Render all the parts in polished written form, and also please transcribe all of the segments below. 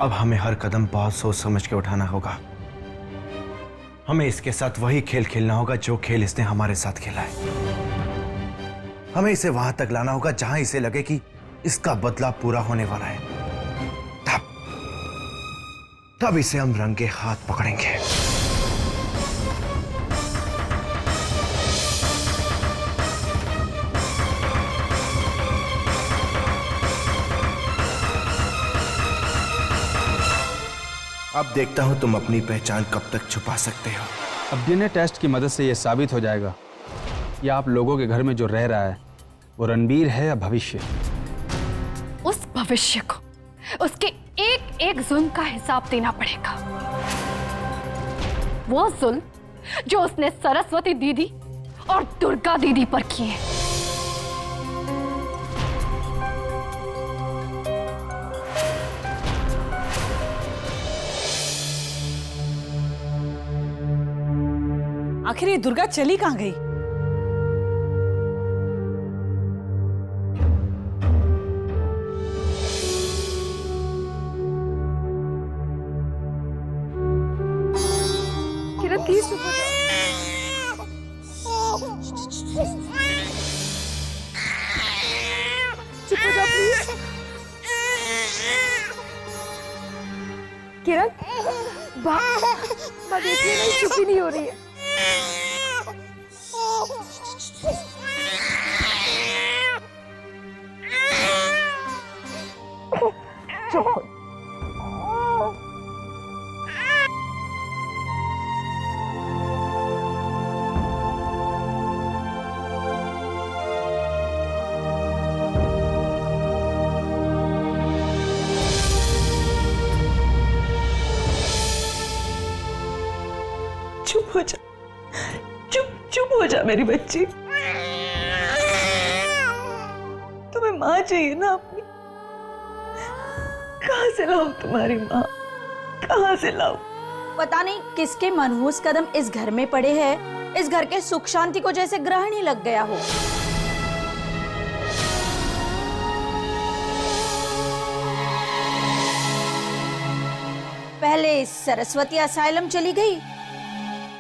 अब हमें हर कदम बहुत सोच समझ के उठाना होगा। हमें इसके साथ वही खेल खेलना होगा जो खेल इसने हमारे साथ खेला है। हमें इसे वहां तक लाना होगा जहां इसे लगे कि इसका बदला पूरा होने वाला है। तब इसे हम रंगे हाथ पकड़ेंगे। अब देखता हूं तुम अपनी पहचान कब तक छुपा सकते हो। अब डीएनए टेस्ट की मदद से यह साबित हो जाएगा कि आप लोगों के घर में जो रह रहा है वो रणबीर है या भविष्य। उस भविष्य को उसके एक एक जुल्म का हिसाब देना पड़ेगा। वो जुल्म जो उसने सरस्वती दीदी और दुर्गा दीदी पर किए। आखिर ये दुर्गा चली कहां गई? किरण प्लीज चुप हो जाओ। चुप हो जाओ प्लीज। किरण बात देखिए नहीं, चुप ही नहीं हो रही है। चुप हो जा, चुप हो जा मेरी बच्ची। तुम्हें माँ चाहिए ना अपनी। कहाँ से लाऊं तुम्हारी माँ, कहाँ से लाऊं? पता नहीं किसके मनहूस कदम इस घर में पड़े हैं। इस घर के सुख शांति को जैसे ग्रहण ही लग गया हो। पहले सरस्वती असाइलम चली गई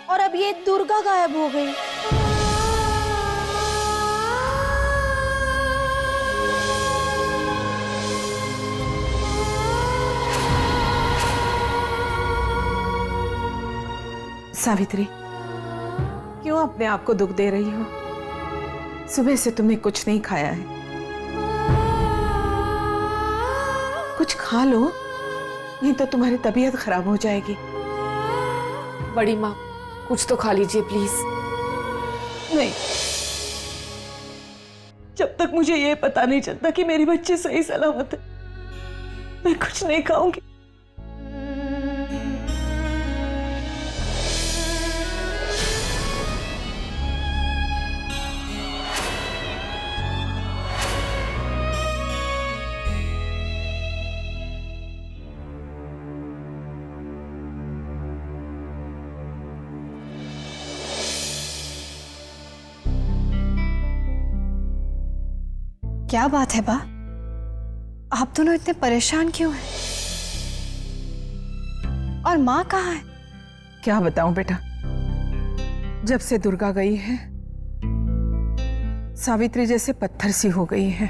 और अब ये दुर्गा गायब हो गई। सावित्री, क्यों अपने आप को दुख दे रही हो? सुबह से तुमने कुछ नहीं खाया है। कुछ खा लो, नहीं तो तुम्हारी तबीयत खराब हो जाएगी। बड़ी माँ, कुछ तो खा लीजिए प्लीज। नहीं, जब तक मुझे ये पता नहीं चलता कि मेरी बच्ची सही सलामत है, मैं कुछ नहीं खाऊंगी। क्या बात है बा, आप दोनों इतने परेशान क्यों हैं? और माँ कहाँ है? क्या बताऊं बेटा, जब से दुर्गा गई है सावित्री जैसे पत्थर सी हो गई है।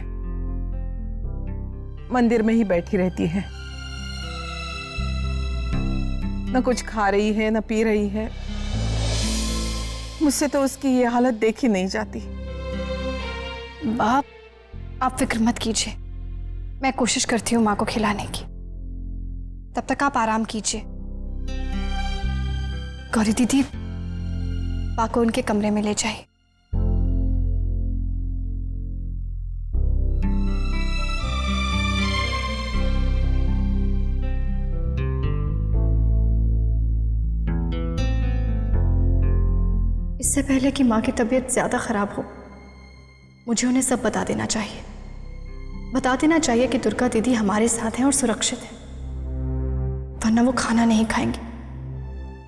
मंदिर में ही बैठी रहती है, न कुछ खा रही है न पी रही है। मुझसे तो उसकी ये हालत देखी नहीं जाती। बाप, आप फिक्र मत कीजिए, मैं कोशिश करती हूँ माँ को खिलाने की। तब तक आप आराम कीजिए। गौरी दीदी, माँ को उनके कमरे में ले जाइए। इससे पहले कि माँ की तबीयत ज्यादा खराब हो, मुझे उन्हें सब बता देना चाहिए। बता देना चाहिए कि दुर्गा दीदी हमारे साथ हैं और सुरक्षित है, वरना वो खाना नहीं खाएंगी।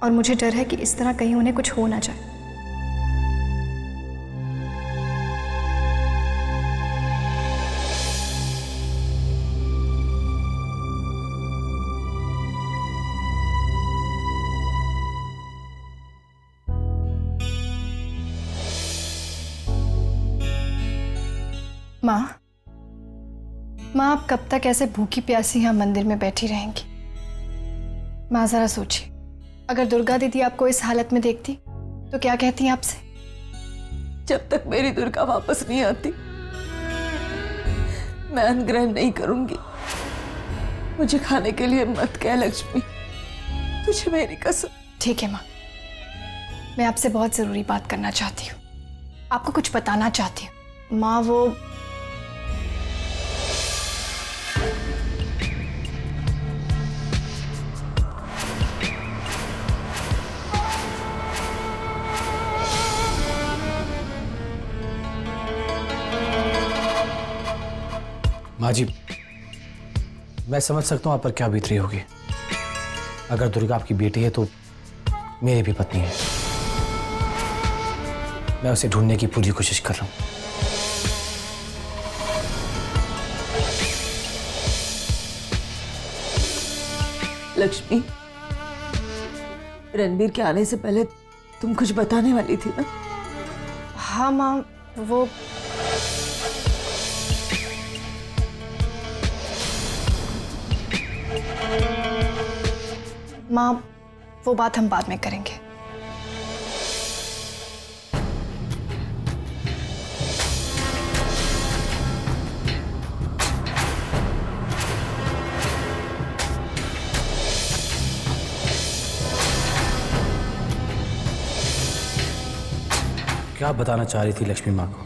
और मुझे डर है कि इस तरह कहीं उन्हें कुछ हो ना जाए। माँ, आप कब तक ऐसे भूखी प्यासी यहाँ मंदिर में बैठी रहेंगी? माँ जरा सोचिए, अगर दुर्गा दीदी आपको इस हालत में देखती तो क्या कहती आपसे? जब तक मेरी दुर्गा वापस नहीं आती मैं अन्न ग्रहण नहीं करूंगी। मुझे खाने के लिए मत कह लक्ष्मी, तुझे मेरी कसम। ठीक है माँ, मैं आपसे बहुत जरूरी बात करना चाहती हूँ, आपको कुछ बताना चाहती हूँ। माँ वो माँ जी, मैं समझ सकता हूँ आप पर क्या बीत रही होगी। अगर दुर्गा आपकी बेटी है तो मेरी भी पत्नी है। मैं उसे ढूंढने की पूरी कोशिश कर रहा हूँ। लक्ष्मी, रणबीर के आने से पहले तुम कुछ बताने वाली थी ना? हाँ माँ, वो माँ वो बात हम बाद में करेंगे। क्या बताना चाह रही थी लक्ष्मी माँ को,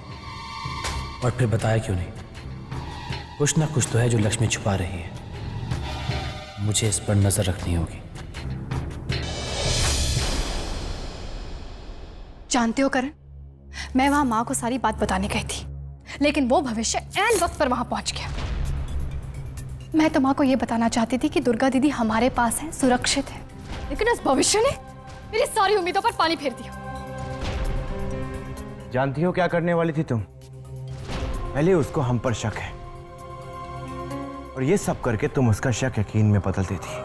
और फिर बताया क्यों नहीं? कुछ ना कुछ तो है जो लक्ष्मी छुपा रही है। मुझे इस पर नजर रखनी होगी। जानते हो करण, मैं वहां माँ को सारी बात बताने गई थी, लेकिन वो भविष्य ऐन वक्त पर वहां पहुंच गया। मैं तो माँ को ये बताना चाहती थी कि दुर्गा दीदी हमारे पास है, सुरक्षित है, लेकिन उस भविष्य ने मेरी सारी उम्मीदों पर पानी फेर दिया। जानती हो क्या करने वाली थी तुम? पहले उसको हम पर शक है, और ये सब करके तुम उसका शक यकीन में बदल देती।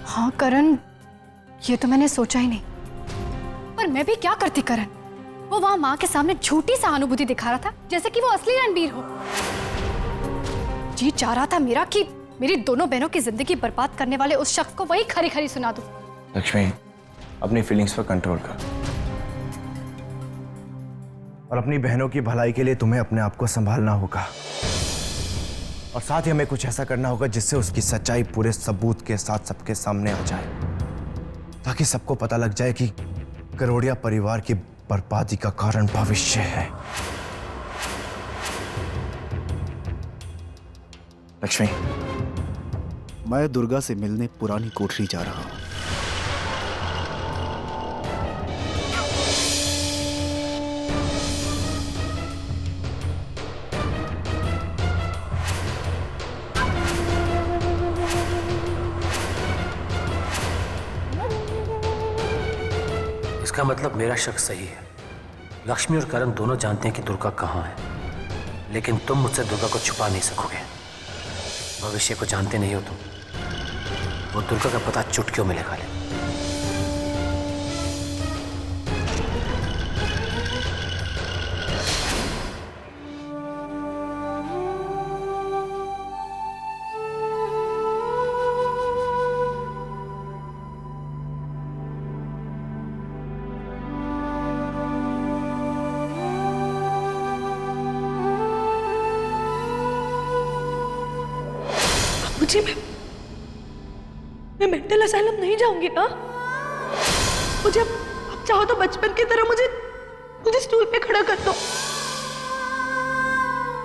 हाँ करण, ये तो मैंने सोचा ही नहीं, पर मैं भी क्या करती करण? वो वहां माँ के सामने झूठी सहानुभूति दिखा रहा था, जैसे कि वो असली रणबीर हो। जी चाह रहा था मेरा कि मेरी दोनों बहनों की जिंदगी बर्बाद करने वाले उस शख्स को वही खरी खरी सुना दूं। लक्ष्मी, अपनी फीलिंग्स पर कंट्रोल कर, और अपनी बहनों की भलाई के लिए तुम्हें अपने आप को संभालना होगा, और साथ ही हमें कुछ ऐसा करना होगा जिससे उसकी सच्चाई पूरे सबूत के साथ सबके सामने आ जाए, ताकि सबको पता लग जाए कि करोड़िया परिवार की बर्बादी का कारण भविष्य है। लक्ष्मी, मैं दुर्गा से मिलने पुरानी कोठरी जा रहा हूं। इसका मतलब मेरा शक सही है। लक्ष्मी और करण दोनों जानते हैं कि दुर्गा कहाँ है, लेकिन तुम मुझसे दुर्गा को छुपा नहीं सकोगे। भविष्य को जानते नहीं हो तुम। वो दुर्गा का पता चुटकियों में लगा ले। मुझे मैं मेंटल असाइलम नहीं जाऊंगी ना। मुझे आप चाहो तो बचपन की तरह मुझे स्टूल पे खड़ा कर दो।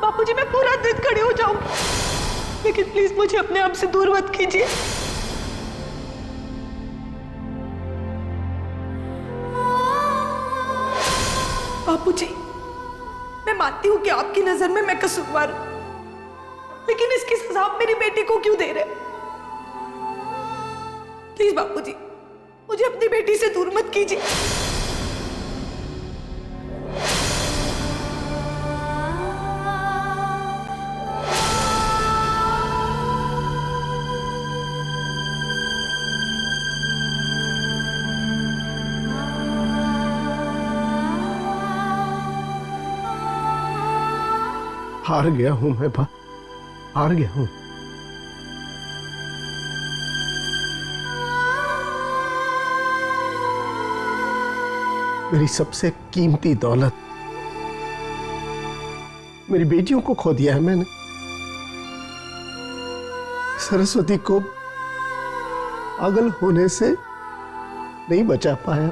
बापूजी, मैं पूरा दिन खड़ी हो जाऊंगी, लेकिन प्लीज मुझे अपने आप से दूर मत कीजिए। बापूजी, मैं मानती हूँ कि आपकी नजर में मैं कसूरवार हूं, लेकिन इसकी सजा आप मेरी बेटी को क्यों दे रहे? प्लीज बापूजी, मुझे अपनी बेटी से दूर मत कीजिए। हार गया हूं मैं, हार गया हूं। मेरी सबसे कीमती दौलत, मेरी बेटियों को खो दिया है मैंने। सरस्वती को पागल होने से नहीं बचा पाया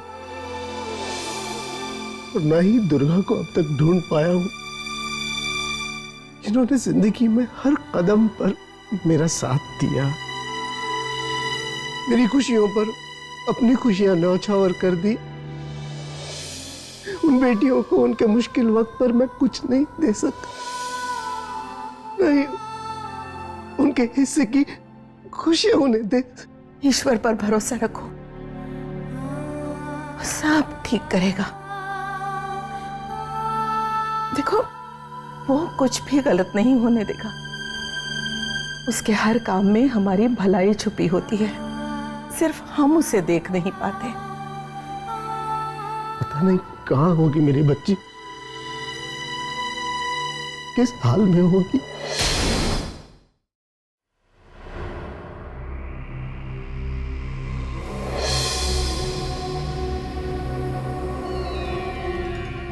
और ना ही दुर्गा को अब तक ढूंढ पाया हूं, जिन्होंने जिंदगी में हर कदम पर मेरा साथ दिया, मेरी खुशियों पर अपनी खुशियां न्यौछावर कर दी। उन बेटियों को उनके मुश्किल वक्त पर मैं कुछ नहीं दे सका, नहीं उनके हिस्से की खुशियां उन्हें दे। ईश्वर पर भरोसा रखो, सब ठीक करेगा। देखो, वो कुछ भी गलत नहीं होने देगा। उसके हर काम में हमारी भलाई छुपी होती है, सिर्फ हम उसे देख नहीं पाते। पता नहीं कहां होगी मेरी बच्ची, किस हाल में होगी।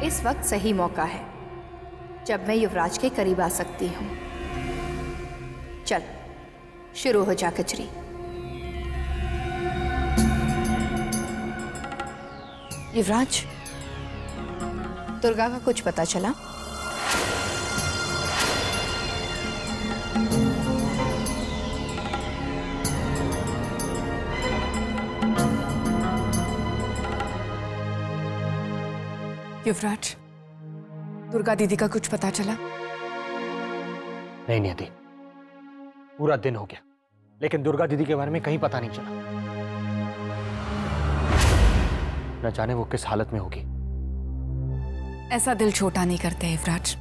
इस वक्त सही मौका है जब मैं युवराज के करीब आ सकती हूँ। चल शुरू हो जा कचरी। युवराज, दुर्गा का कुछ पता चला? युवराज, दुर्गा दीदी का कुछ पता चला? नहीं नियति, पूरा दिन हो गया लेकिन दुर्गा दीदी के बारे में कहीं पता नहीं चला। न जाने वो किस हालत में होगी। ऐसा दिल छोटा नहीं करते युवराज।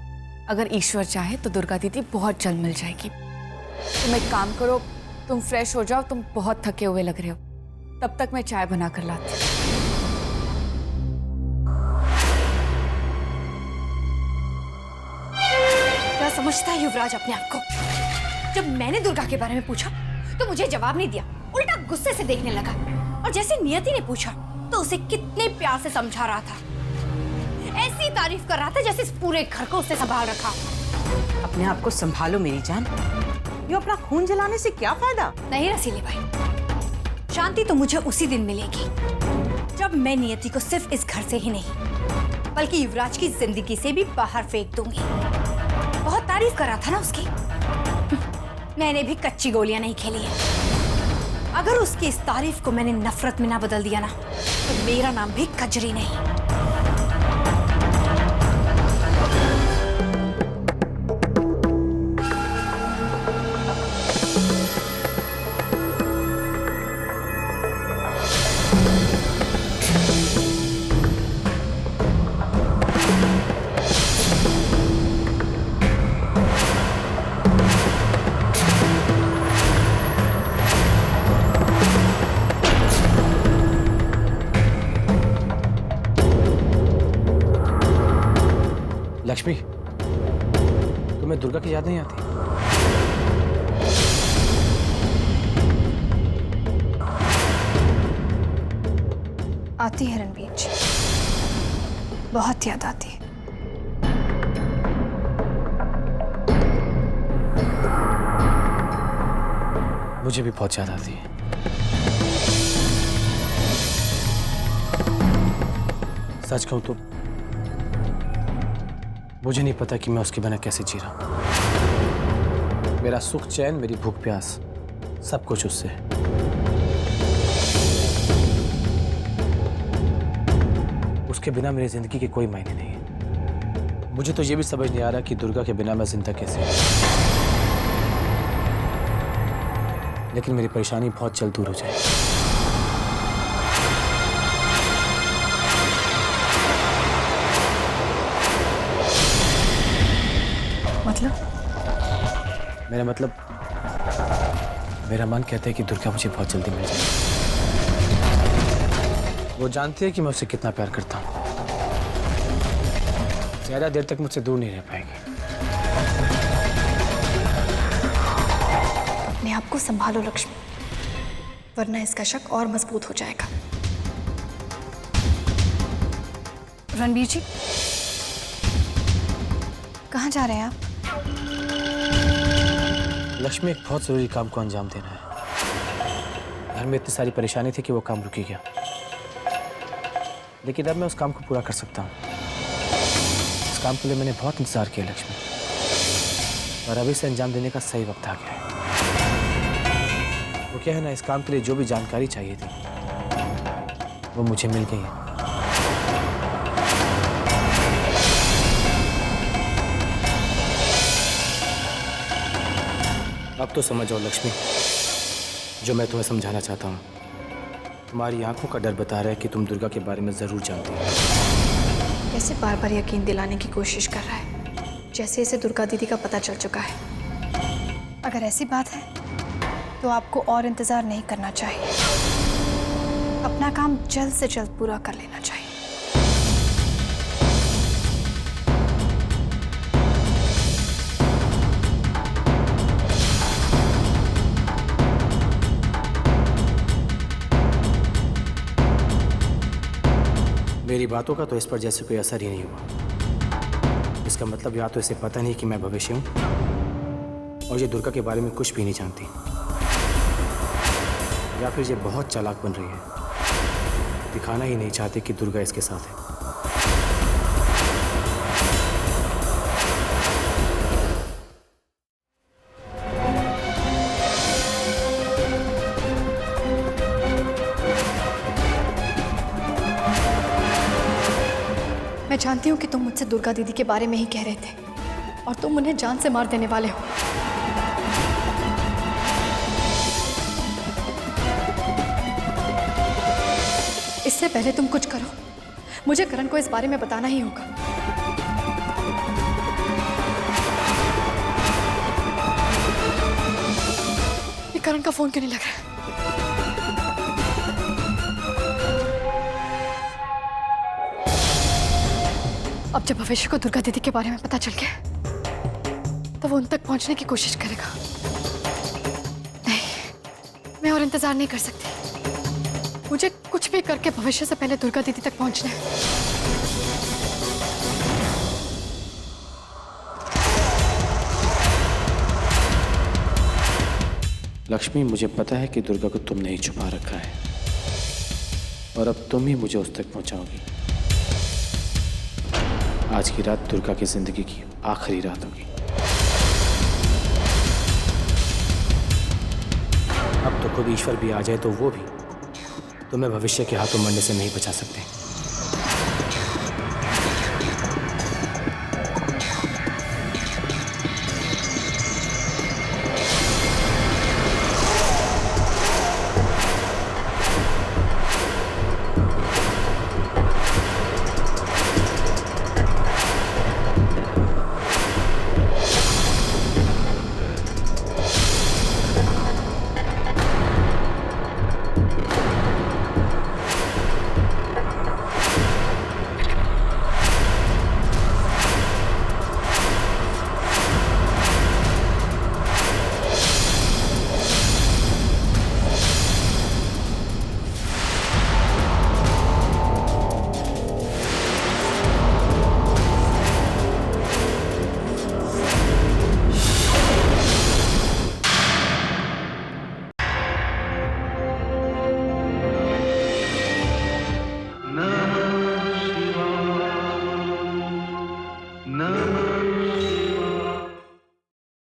अगर ईश्वर चाहे तो दुर्गा दीदी बहुत जल्द मिल जाएगी। तुम एक काम करो, तुम फ्रेश हो जाओ, तुम बहुत थके हुए लग रहे हो। तब तक मैं चाय बना कर लाती हूँ। क्या समझता है युवराज अपने आप को? जब मैंने दुर्गा के बारे में पूछा तो मुझे जवाब नहीं दिया, उल्टा गुस्से से देखने लगा। और जैसे नियति ने पूछा तो उसे कितने प्यार से समझा रहा था, ऐसी तारीफ कर रहा था जैसे इस पूरे घर को उसने संभाल रखा। अपने आप को संभालो मेरी जान, ये अपना खून जलाने से क्या फायदा? नहीं रसीले भाई, शांति तो मुझे उसी दिन मिलेगी जब मैं नियति को सिर्फ इस घर से ही नहीं बल्कि युवराज की जिंदगी से भी बाहर फेंक दूंगी। बहुत तारीफ कर रहा था ना उसकी, मैंने भी कच्ची गोलियां नहीं खेली है। अगर उसकी इस तारीफ को मैंने नफरत में ना बदल दिया ना तो मेरा नाम भी कजरी नहीं। लक्ष्मी, तुम्हें दुर्गा की याद नहीं आती? आती है रणबीर जी, बहुत याद आती है। मुझे भी बहुत याद आती है। सच कहूं तो मुझे नहीं पता कि मैं उसके बिना कैसे जी रहा हूं। मेरा सुख चैन, मेरी भूख प्यास, सब कुछ उससे है। उसके बिना मेरी जिंदगी के कोई मायने नहीं है। मुझे तो ये भी समझ नहीं आ रहा कि दुर्गा के बिना मैं जिंदा कैसे हूं। लेकिन मेरी परेशानी बहुत जल्द दूर हो जाएगी। मेरा मतलब, मेरा मन कहता है कि दुर्गा मुझे बहुत जल्दी मिल जाएगी। वो जानती है कि मैं उससे कितना प्यार करता हूँ। ज्यादा देर तक मुझसे दूर नहीं रह पाएगी। आप को संभालो लक्ष्मी, वरना इसका शक और मजबूत हो जाएगा। रणबीर जी, कहाँ जा रहे हैं आप? लक्ष्मी, एक बहुत जरूरी काम को अंजाम देना है। घर में इतनी सारी परेशानी थी कि वो काम रुक ही गया, लेकिन अब मैं उस काम को पूरा कर सकता हूँ। इस काम के लिए मैंने बहुत इंतजार किया लक्ष्मी, और अभी से अंजाम देने का सही वक्त आ गया है। वो क्या है ना, इस काम के लिए जो भी जानकारी चाहिए थी वो मुझे मिल गई है। अब तो समझ जाओ लक्ष्मी, जो मैं तुम्हें समझाना चाहता हूँ। तुम्हारी आंखों का डर बता रहा है कि तुम दुर्गा के बारे में जरूर जानती हो। कैसे बार बार यकीन दिलाने की कोशिश कर रहा है, जैसे इसे दुर्गा दीदी का पता चल चुका है। अगर ऐसी बात है तो आपको और इंतजार नहीं करना चाहिए, अपना काम जल्द से जल्द पूरा कर लेना चाहिए। मेरी बातों का तो इस पर जैसे कोई असर ही नहीं हुआ। इसका मतलब या तो इसे पता नहीं कि मैं भविष्य हूं, और ये दुर्गा के बारे में कुछ भी नहीं जानती, या फिर ये बहुत चालाक बन रही है, दिखाना ही नहीं चाहती कि दुर्गा इसके साथ है। मैं जानती हूँ कि तुम मुझसे दुर्गा दीदी के बारे में ही कह रहे थे, और तुम उन्हें जान से मार देने वाले हो। इससे पहले तुम कुछ करो, मुझे करण को इस बारे में बताना ही होगा। ये करण का फोन क्यों नहीं लग रहा है? अब जब भविष्य को दुर्गा दीदी के बारे में पता चल गया तो वो उन तक पहुंचने की कोशिश करेगा। नहीं, मैं और इंतजार नहीं कर सकती। मुझे कुछ भी करके भविष्य से पहले दुर्गा दीदी तक पहुंचना है। लक्ष्मी, मुझे पता है कि दुर्गा को तुमने ही छुपा रखा है, और अब तुम ही मुझे उस तक पहुंचाओगी। आज की रात दुर्गा की जिंदगी की आखिरी रात होगी। अब तो खुद ईश्वर भी आ जाए तो वो भी तुम्हें भविष्य के हाथों मरने से नहीं बचा सकते।